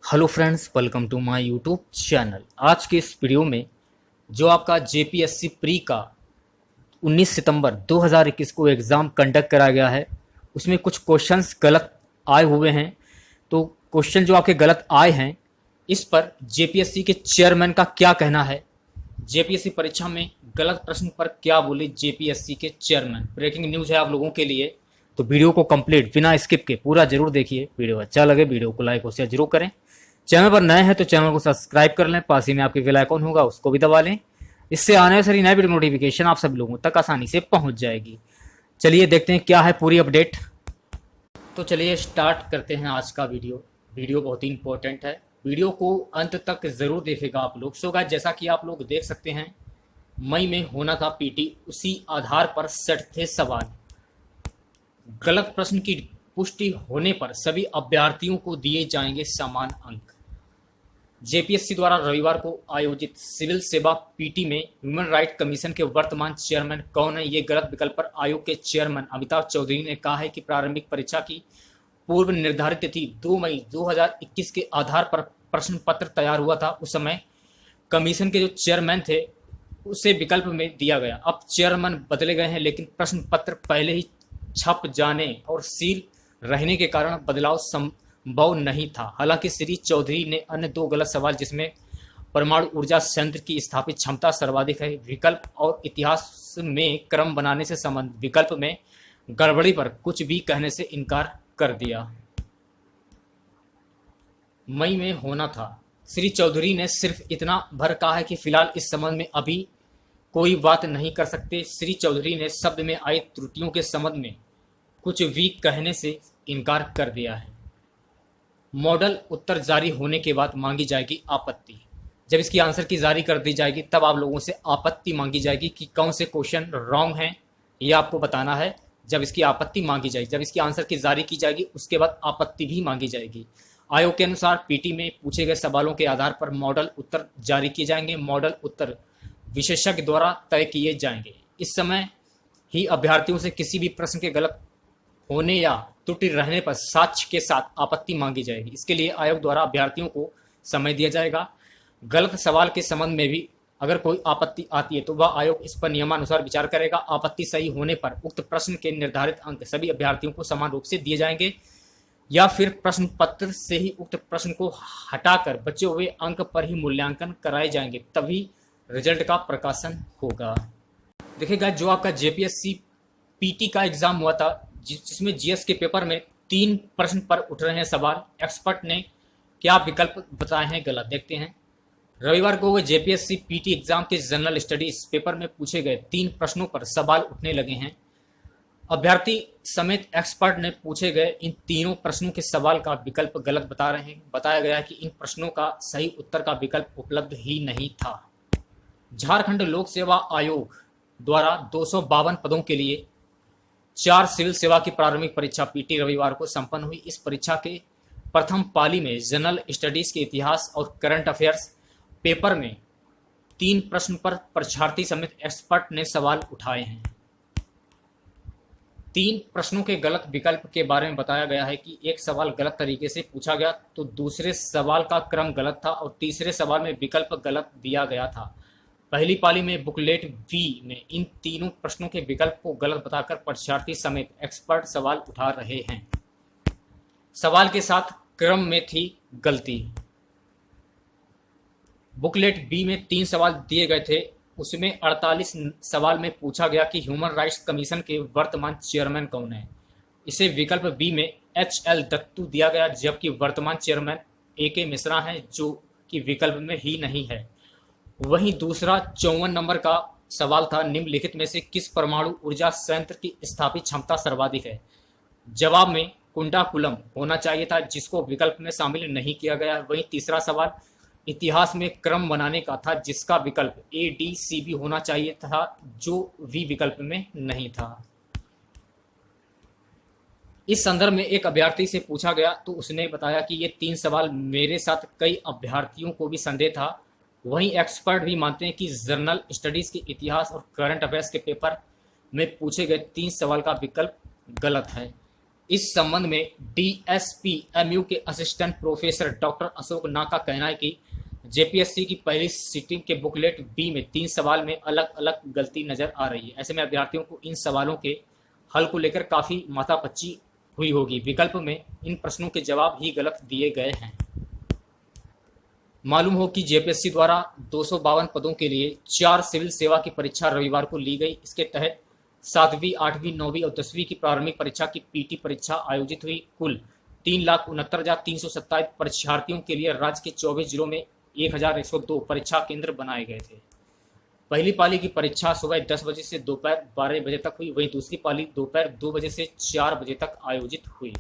Hello friends, welcome to my YouTube channel. आज के इस वीडियो में जो आपका जेपीएससी प्री का 19 सितंबर 2021 को एग्ज़ाम कंडक्ट करा गया है, उसमें कुछ क्वेश्चंस गलत आए हुए हैं। तो क्वेश्चन जो आपके गलत आए हैं, इस पर जेपीएससी के चेयरमैन का क्या कहना है, जेपीएससी परीक्षा में गलत प्रश्न पर क्या बोले जेपीएससी के चेयरमैन। ब्रेकिंग न्यूज़ है आप लोगों के लिए, तो वीडियो को कंप्लीट बिना स्किप के पूरा जरूर देखिए। वीडियो अच्छा लगे वीडियो को लाइक और शेयर जरूर करें। चैनल पर नए हैं तो चैनल को सब्सक्राइब कर लें, पास ही में आपके बेल आइकन होगा उसको भी दबा लें। इससे आने वाली सारी नई वीडियो नोटिफिकेशन आप सभी लोगों तक आसानी से पहुंच जाएगी। चलिए देखते हैं क्या है पूरी अपडेट। तो चलिए स्टार्ट करते हैं आज का वीडियो। वीडियो बहुत ही इंपॉर्टेंट है, वीडियो को अंत तक जरूर देखेगा आप लोग। सो गाइस, जैसा कि आप लोग देख सकते हैं, मई में होना था पीटी, उसी आधार पर सेट थे सवाल। गलत प्रश्न की पुष्टि होने पर सभी अभ्यर्थियों को दिए जाएंगे समान अंक। जेपीएससी द्वारा रविवार को आयोजित सिविल सेवा पीटी में ह्यूमन राइट कमीशन के वर्तमान चेयरमैन कौन है, ये गलत विकल्प पर आयोग के चेयरमैन अमिताभ चौधरी ने कहा है कि प्रारंभिक परीक्षा की पूर्व निर्धारित तिथि 2 मई 2021 के आधार पर प्रश्न पत्र तैयार हुआ था। उस समय कमीशन के जो चेयरमैन थे उसे विकल्प में दिया गया। अब चेयरमैन बदले गए हैं, लेकिन प्रश्न पत्र पहले ही छप जाने और सील रहने के कारण बदलाव संभव नहीं था। हालांकि श्री चौधरी ने अन्य दो गलत सवाल, जिसमें परमाणु ऊर्जा संयंत्र की स्थापित क्षमता सर्वाधिक है, विकल्प और इतिहास में क्रम बनाने से संबंध विकल्प में गड़बड़ी पर कुछ भी कहने से इनकार कर दिया। मई में होना था। श्री चौधरी ने सिर्फ इतना भर कहा है कि फिलहाल इस संबंध में अभी कोई बात नहीं कर सकते। श्री चौधरी ने शब्द में आई त्रुटियों के संबंध में कुछ भी कहने से इनकार कर दिया है। मॉडल उत्तर जारी होने के बाद मांगी जाएगी आपत्ति। जब इसकी आंसर की जारी कर दी जाएगी तब आप लोगों से आपत्ति मांगी जाएगी कि कौन से क्वेश्चन रॉन्ग हैं, ये आपको बताना है। जब इसकी आपत्ति मांगी जाएगी, जब इसकी आंसर की जारी की जाएगी, उसके बाद आपत्ति भी मांगी जाएगी। आयोग के अनुसार पीटी में पूछे गए सवालों के आधार पर मॉडल उत्तर जारी किए जाएंगे। मॉडल उत्तर विशेषज्ञ द्वारा तय किए जाएंगे। इस समय ही अभ्यर्थियों से किसी भी प्रश्न के गलत होने या त्रुटि रहने पर साक्ष्य के साथ आपत्ति मांगी जाएगी। इसके लिए आयोग द्वारा अभ्यर्थियों को समय दिया जाएगा। गलत सवाल के संबंध में भी अगर कोई आपत्ति आती है तो वह आयोग इस पर नियमानुसार विचार करेगा। आपत्ति सही होने पर उक्त प्रश्न के निर्धारित अंक सभी अभ्यर्थियों को समान रूप से दिए जाएंगे, या फिर प्रश्न पत्र से ही उक्त प्रश्न को हटाकर बचे हुए अंक पर ही मूल्यांकन कराए जाएंगे, तभी रिजल्ट का प्रकाशन होगा। देखिएगा, जो आपका जेपीएससी पीटी का एग्जाम हुआ था, जिसमें जीएस के पेपर में 3 प्रश्न पर उठ रहे हैं सवाल, एक्सपर्ट ने क्या विकल्प बताए हैं गलत, देखते हैं। रविवार को हुए जेपीएससी पीटी एग्जाम के जनरल स्टडीज पेपर में पूछे गए 3 प्रश्नों पर सवाल उठने लगे हैं। अभ्यर्थी समेत एक्सपर्ट ने पूछे गए इन तीनों प्रश्नों के सवाल का विकल्प गलत बता रहे हैं। बताया गया है कि इन प्रश्नों का सही उत्तर का विकल्प उपलब्ध ही नहीं था। झारखंड लोक सेवा आयोग द्वारा 252 पदों के लिए 4 सिविल सेवा की प्रारंभिक परीक्षा पीटी रविवार को संपन्न हुई। इस परीक्षा के प्रथम पाली में जनरल स्टडीज के इतिहास और करंट अफेयर्स पेपर में 3 प्रश्न पर परीक्षार्थी समेत एक्सपर्ट ने सवाल उठाए हैं। 3 प्रश्नों के गलत विकल्प के बारे में बताया गया है कि एक सवाल गलत तरीके से पूछा गया, तो दूसरे सवाल का क्रम गलत था और तीसरे सवाल में विकल्प गलत दिया गया था। पहली पाली में बुकलेट बी में इन तीनों प्रश्नों के विकल्प को गलत बताकर परीक्षार्थी समेत एक्सपर्ट सवाल उठा रहे हैं। सवाल के साथ क्रम में थी गलती। बुकलेट बी में 3 सवाल दिए गए थे, उसमें 48 सवाल में पूछा गया कि ह्यूमन राइट्स कमीशन के वर्तमान चेयरमैन कौन है। इसे विकल्प बी में एच.एल. दत्तू दिया गया, जबकि वर्तमान चेयरमैन ए.के. मिश्रा है, जो कि विकल्प में ही नहीं है। वहीं दूसरा 54 नंबर का सवाल था, निम्नलिखित में से किस परमाणु ऊर्जा संयंत्र की स्थापित क्षमता सर्वाधिक है। जवाब में कुंडाकुलम होना चाहिए था, जिसको विकल्प में शामिल नहीं किया गया। वहीं तीसरा सवाल इतिहास में क्रम बनाने का था, जिसका विकल्प ADCB होना चाहिए था, जो भी विकल्प में नहीं था। इस संदर्भ में एक अभ्यर्थी से पूछा गया तो उसने बताया कि ये 3 सवाल मेरे साथ कई अभ्यर्थियों को भी संदेह था। वहीं एक्सपर्ट भी मानते हैं कि जनरल स्टडीज के इतिहास और करंट अफेयर्स के पेपर में पूछे गए 3 सवाल का विकल्प गलत है। इस संबंध में DSPMU के असिस्टेंट प्रोफेसर डॉक्टर अशोक ना का कहना है कि जेपीएससी की पहली सीटिंग के बुकलेट बी में 3 सवाल में अलग अलग गलती नजर आ रही है। ऐसे में अभ्यर्थियों को इन सवालों के हल को लेकर काफी माथापच्ची हुई होगी। विकल्प में इन प्रश्नों के जवाब ही गलत दिए गए हैं। मालूम हो कि जेपीएससी द्वारा 252 पदों के लिए 4 सिविल सेवा की परीक्षा रविवार को ली गई। इसके तहत 7वीं, 8वीं, 9वीं और 10वीं की प्रारंभिक परीक्षा की पीटी परीक्षा आयोजित हुई। कुल 3,69,327 परीक्षार्थियों के लिए राज्य के 24 जिलों में 1,102 परीक्षा केंद्र बनाए गए थे। पहली पाली की परीक्षा सुबह 10 बजे से दोपहर 12 बजे तक हुई, वहीं दूसरी पाली दोपहर 2 बजे से 4 बजे तक आयोजित हुई।